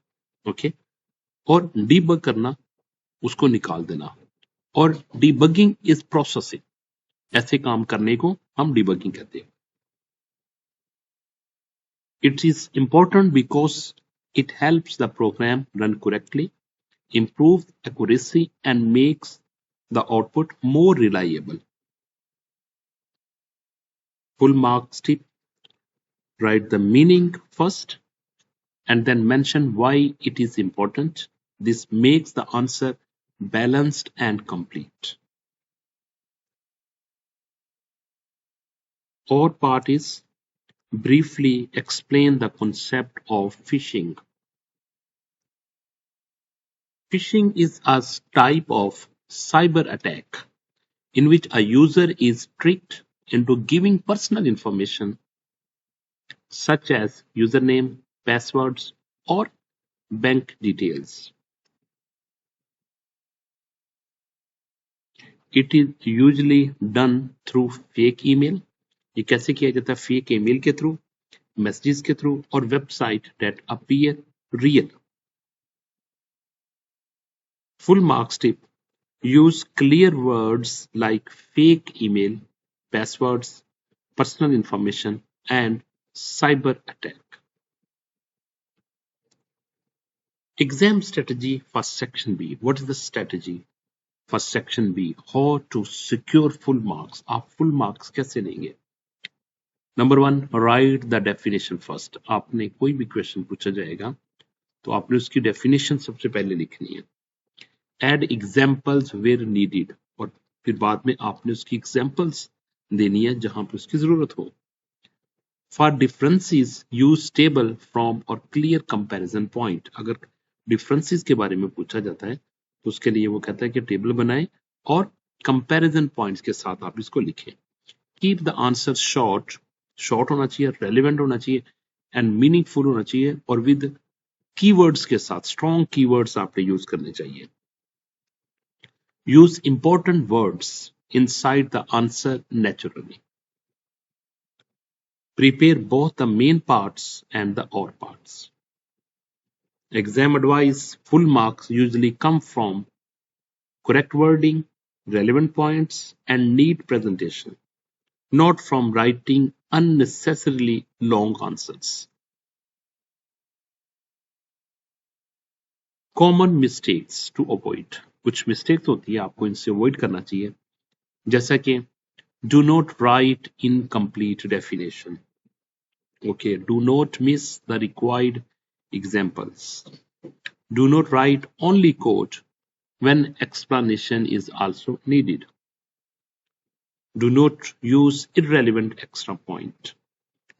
ओके, और डीबग करना उसको निकाल देना, और डीबगिंग इज प्रोसेसिंग, ऐसे काम करने को हम डीबगिंग कहते हैं. It is important because it helps the program run correctly, improve accuracy, and makes the output more reliable. Full marks tip: write the meaning first and then mention why it is important. This makes the answer balanced and complete. Our part is briefly explain the concept of phishing. Phishing is a type of cyber attack in which a user is tricked into giving personal information such as username, passwords, or bank details. It is usually done through fake email. ये कैसे किया जाता है? Fake email के through, messages के through, और website that appear real. Full marks tip: use clear words like fake email, passwords, personal information, and cyber attack. Exam strategy for section B. What is the strategy for section B? How to secure full marks? आप full marks कैसे लेंगे? Number one, right the definition first. आपने कोई भी question पूछा जाएगा तो आपने उसकी डेफिनेशन सबसे पहले लिखनी है. एड एग्जाम्पल्स वेयर नीडेड, और फिर बाद में आपने उसकी एग्जाम्पल्स देनी है जहां पर उसकी जरूरत हो. For differences use table from और क्लियर कंपैरिजन पॉइंट. अगर डिफरेंसेस के बारे में पूछा जाता है तो उसके लिए वो कहता है कि टेबल बनाएं और कंपैरिजन पॉइंट्स के साथ आप इसको लिखें. Keep the answer short. Short होना चाहिए, रेलिवेंट होना चाहिए एंड मीनिंगफुल होना चाहिए, और विद कीवर्ड्स के साथ स्ट्रॉन्ग कीवर्ड्स आपने यूज करने चाहिए. Use important words inside the answer naturally. Prepare both the main parts and the or parts. Exam advice: full marks usually come from correct wording, relevant points, and neat presentation, not from writing unnecessarily long answers. Common mistakes to avoid. कुछ mistakes होती है, आपको इनसे avoid करना चाहिए, जैसा कि do not write incomplete definition. Okay, do not miss the required examples. Do not write only quote when explanation is also needed. Do not use irrelevant extra point.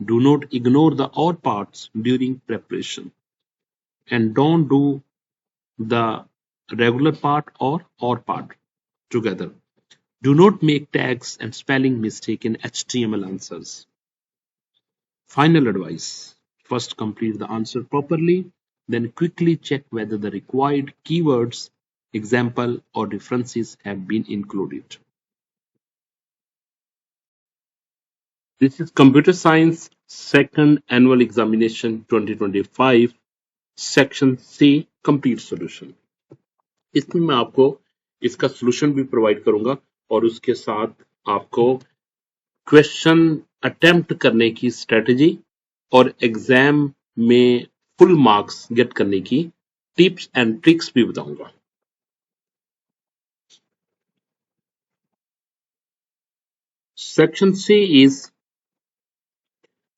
Do not ignore the odd parts during preparation. And don't do the regular part or part together. Do not make tags and spelling mistake in HTML answers. Final advice: first complete the answer properly, then quickly check whether the required keywords, example, or references have been included. This is Computer Science Second Annual Examination 2025, Section C, Complete Solution. इसमें मैं आपको इसका solution भी provide करूंगा और उसके साथ आपको क्वेश्चन अटेम्प्ट करने की स्ट्रेटजी और एग्जाम में फुल मार्क्स गेट करने की टिप्स एंड ट्रिक्स भी बताऊंगा. Section C is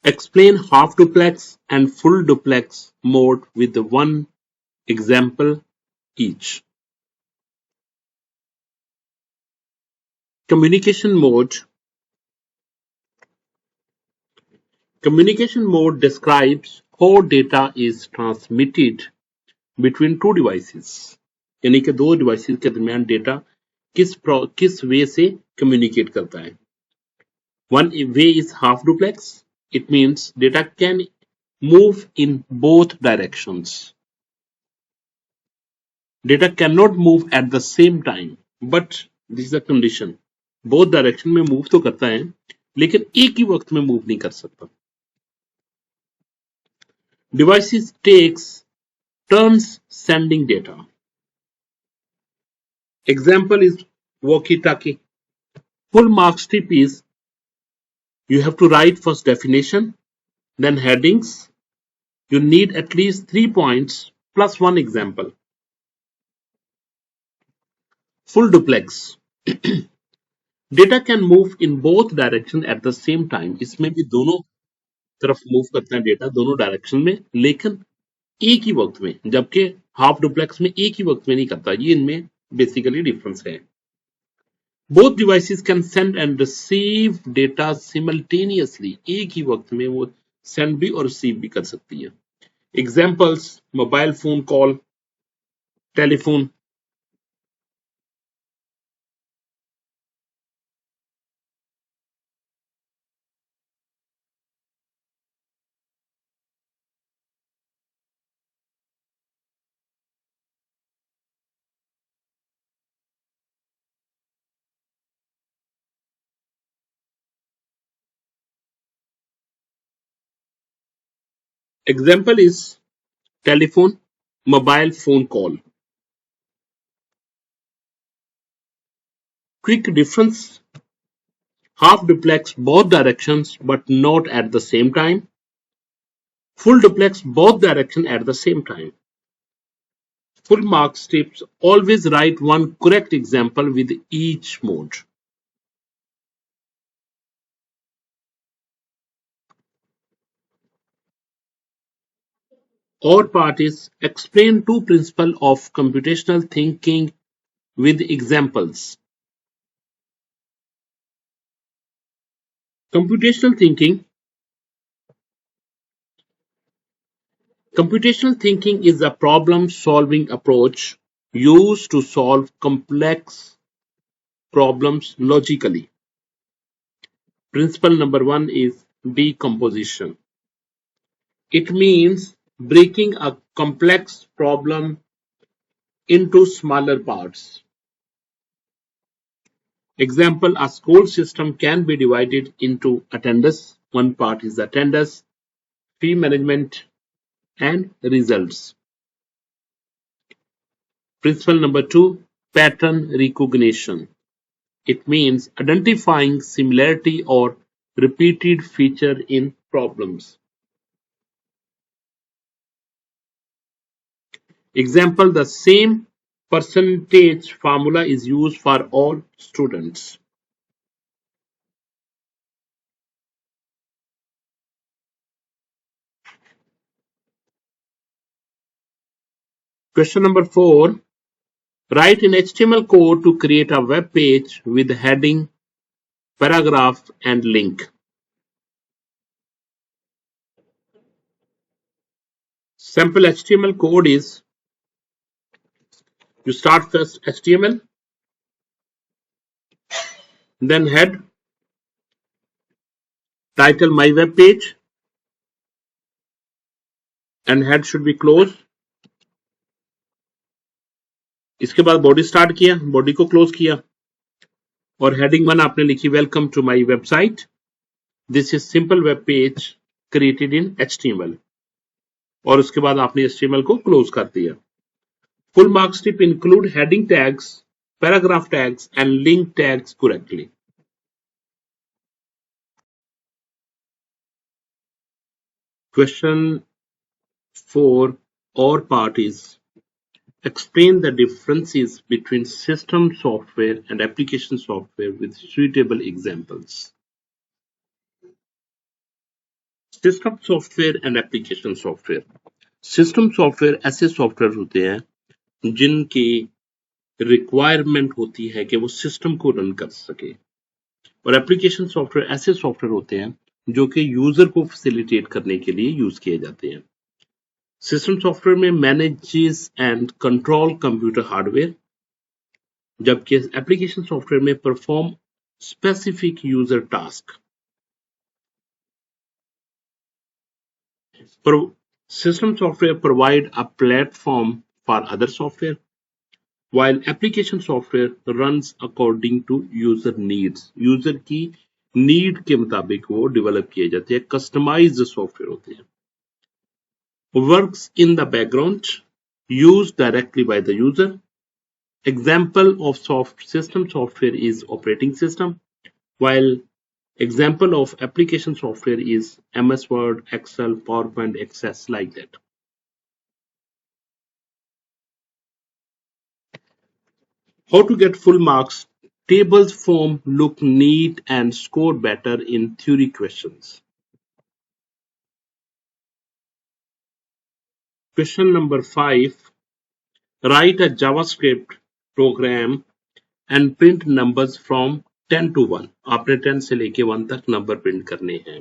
explain half duplex and full duplex mode with one example each. Communication mode. Communication mode describes how data is transmitted between two devices. यानी कि दो devices के दरमियान data किस वे से communicate करता है. One way is half duplex. It means data can move in both directions. Data cannot move at the same time, but this is a condition. Both direction में मूव तो करता है लेकिन एक ही वक्त में मूव नहीं कर सकता. Devices takes turns sending data. Example is walkie-talkie. Full marks tip is you have to write first definition, then headings. You need at least 3 points plus one example. Full duplex. Data can move in both direction at the same time. इसमें भी दोनों तरफ move करता है data, दोनों direction में, लेकिन एक ही वक्त में, जबकि हाफ डुप्लेक्स में एक ही वक्त में नहीं करता. ये इनमें बेसिकली डिफरेंस है. Both devices can send and receive data simultaneously. एक ही वक्त में वो सेंड भी और रिसीव भी कर सकती है. Examples: mobile phone call, telephone. Example is telephone, mobile phone call. Quick difference: half duplex both directions but not at the same time. Full duplex both directions at the same time. Full marks tips: always write one correct example with each mode. Odd parties: explain two principles of computational thinking with examples. Computational thinking. Computational thinking is a problem-solving approach used to solve complex problems logically. Principle number one is decomposition. It means breaking a complex problem into smaller parts. Example: a school system can be divided into attendance. One part is attendance, fee management, and results. Principle number two, pattern recognition. It means identifying similarity or repeated feature in problems. Example: the same percentage formula is used for all students. Question number 4. Write in HTML code to create a web page with heading, paragraph, and link. Sample HTML code is: you start first HTML, then head, title my web page, and head should be closed. इसके बाद body start किया, body को close किया, और heading 1 आपने लिखी welcome to my website, this is simple web page created in HTML, और उसके बाद आपने HTML को क्लोज कर दिया. Full marks tip include heading tags, paragraph tags, and link tags correctly. Question 4 or part is: explain the differences between system software and application software with suitable examples. System software and application software. System software ऐसे software होते हैं जिनकी requirement होती है कि वो system को run कर सके, और एप्लीकेशन सॉफ्टवेयर ऐसे सॉफ्टवेयर होते हैं जो कि यूजर को फैसिलिटेट करने के लिए यूज किए जाते हैं. सिस्टम सॉफ्टवेयर में manages and control computer hardware, जबकि एप्लीकेशन सॉफ्टवेयर में perform specific user task. System software provide a platform for other software, while application software runs according to user needs. User की need के मुताबिक वो develop किए जाते हैं, कस्टमाइज्ड सॉफ्टवेयर होते हैं. Works in the background, used directly by the user. Example of system software is operating system, while example of application software is MS Word, Excel, PowerPoint, Access, like that. How to get full marks? Tables form look neat and score better in theory questions. Question number 5. Write a JavaScript program and print numbers from 10 to 1. आपने 10 से लेके 1 तक number print करने हैं.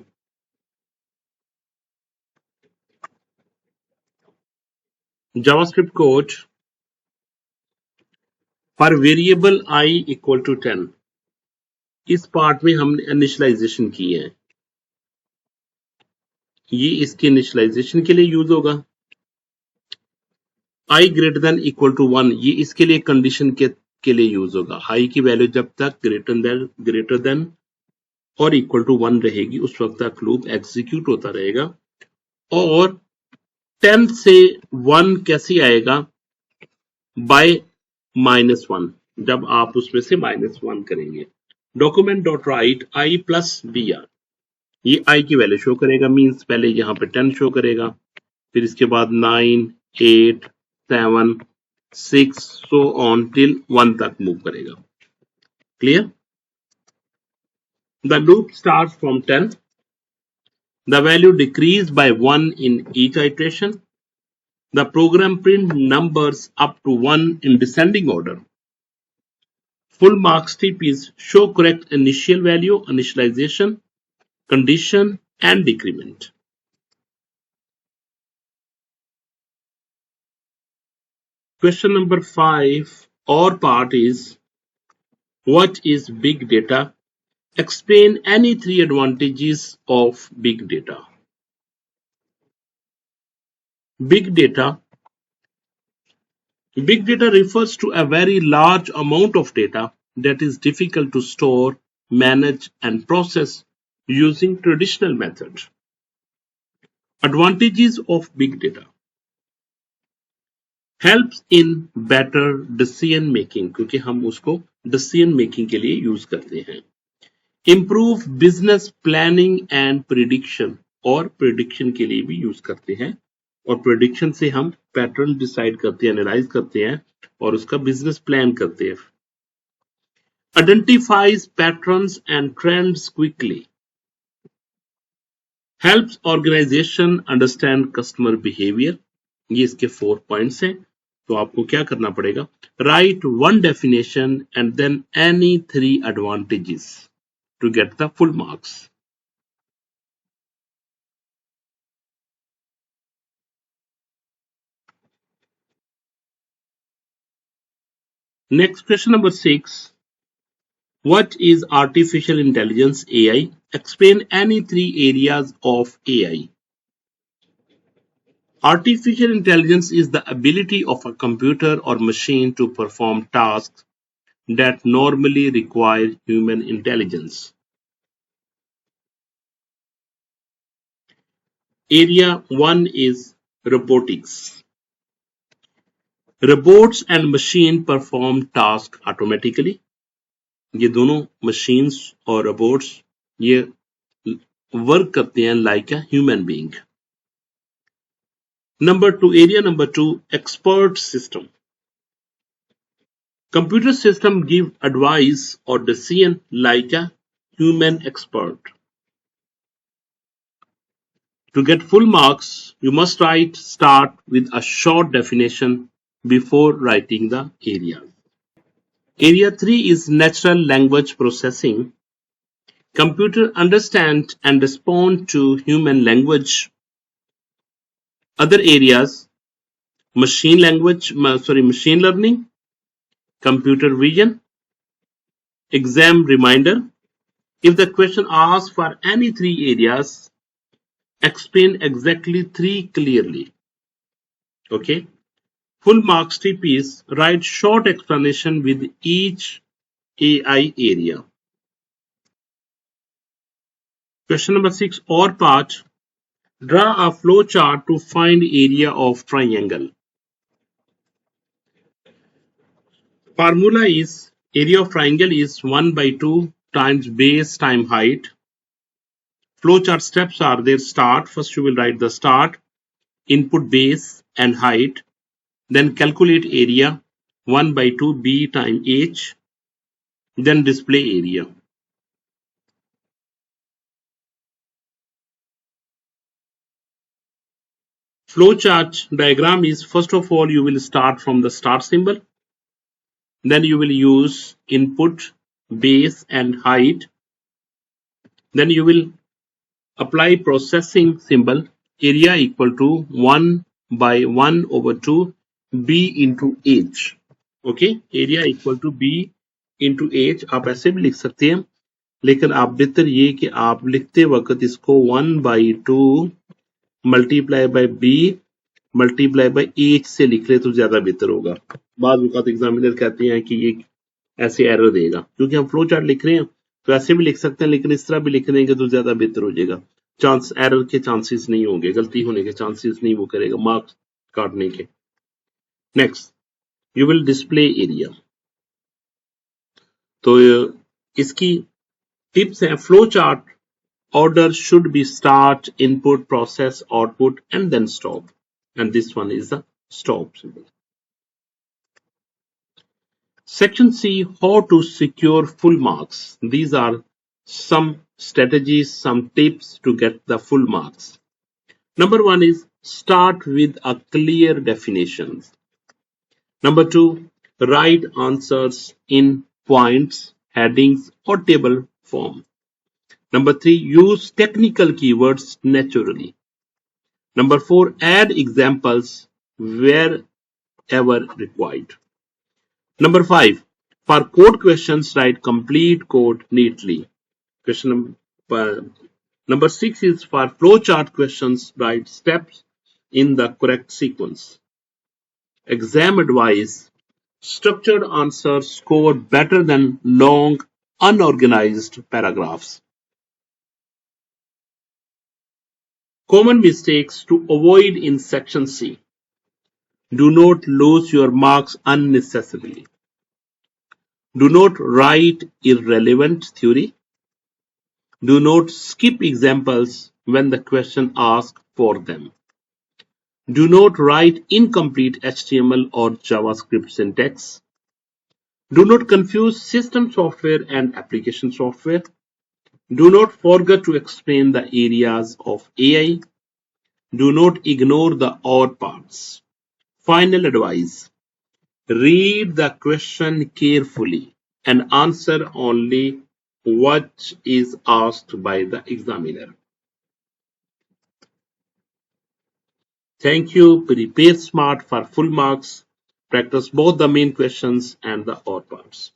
JavaScript code for variable I equal to 10. इस part में हमने initialisation की है. ये इसके इनिशियलाइजेशन के लिए यूज होगा. I greater than equal to 1, ये इसके लिए कंडीशन के लिए यूज होगा. I की वैल्यू जब तक ग्रेटर देन और इक्वल टू 1 रहेगी उस वक्त तक लूप एग्जीक्यूट होता रहेगा, और 10 से 1 कैसे आएगा? बाय -1, जब आप उसमें से -1 करेंगे। Document dot write I plus B R, ये आई की वैल्यू शो करेगा, मीन्स पहले यहाँ पे 10 शो करेगा, फिर इसके बाद 9, 8, 7, 6 सो ऑन टिल 1 तक मूव करेगा। Clear? The loop starts from 10. The value decreases by 1 in each iteration. The program print numbers up to 1 in descending order. Full marks TPs show correct initial value, initialization, condition, and decrement. Question number 5 or part is, what is big data? Explain any 3 advantages of big data. Big data. Big data refers to a very large amount of data that is difficult to store, manage, and process using traditional methods. Advantages of big data. Helps in better decision making, क्योंकि हम उसको decision making के लिए use करते हैं. Improve business planning and prediction, और prediction के लिए भी यूज करते हैं, और prediction से हम पैटर्न डिसाइड करते हैं, एनालाइज करते हैं और उसका बिजनेस प्लान करते हैं. Identifies patterns and trends quickly. Helps organization understand customer behavior. ये इसके 4 पॉइंट्स हैं. तो आपको क्या करना पड़ेगा? Write one definition and then any 3 advantages to get the full marks. Next, question number 6. What is artificial intelligence, AI? Explain any 3 areas of AI. Artificial intelligence is the ability of a computer or machine to perform tasks that normally require human intelligence. Area 1 is robotics. Robots and machine perform tasks automatically. ये दोनों machines और robots ये work करते हैं like a human being. Area number 2, expert system. Computer system give advice or decision like a human expert. To get full marks, you must start with a short definition before writing the area. Area 3 is natural language processing. Computer understand and respond to human language. Other areas, machine learning, computer vision, exam reminder. If the question asks for any 3 areas, explain exactly 3 clearly. Okay. Full marks TPs, write short explanation with each AI area. Question number 6 or part. Draw a flow chart to find area of triangle. Formula is area of triangle is 1 by 2 times base times height. Flowchart steps are their start. First you will write the start, input base and height. Then calculate area 1 by 2 b times h. Then display area. Flowchart diagram is, first of all you will start from the start symbol. Then you will use input, base and height. Then you will apply processing symbol, area equal to 1 by 1 over 2 b into h. Okay, area equal to b into h. आप ऐसे भी लिख सकते हैं, लेकिन आप बेहतर ये कि आप लिखते वक्त इसको 1 by 2 multiply by b multiply by h से लिख ले तो ज्यादा बेहतर होगा. बाद वक्त एग्जामिनर कहते हैं कि ये ऐसे एरर देगा, क्योंकि हम फ्लो चार्ट लिख रहे हैं तो ऐसे भी लिख सकते हैं, लेकिन इस तरह भी लिख देंगे तो ज्यादा बेहतर हो जाएगा. चांस एरर के चांसेस नहीं होंगे, गलती होने के चांसेस नहीं वो करेगा मार्क्स काटने के। Next, you will display area. तो इसकी टिप्स हैं, flow chart order should be start, input, process, output, and then stop. And this one is the stop symbol. Section C, how to secure full marks. These are some strategies, some tips to get the full marks. Number one is start with a clear definition. Number two, write answers in points, headings, or table form. Number three, use technical keywords naturally. Number four, add examples wherever required. Number five, for code questions, write complete code neatly. Number six is for flowchart questions, write steps in the correct sequence. Exam advice, structured answers score better than long, unorganized paragraphs. Common mistakes to avoid in section C. Do not lose your marks unnecessarily. Do not write irrelevant theory. Do not skip examples when the question asks for them. Do not write incomplete HTML or JavaScript syntax. Do not confuse system software and application software. Do not forget to explain the areas of AI. Do not ignore the or parts. Final advice. Read the question carefully and answer only what is asked by the examiner. Thank you. Prepare smart for full marks. Practice both the main questions and the odd parts.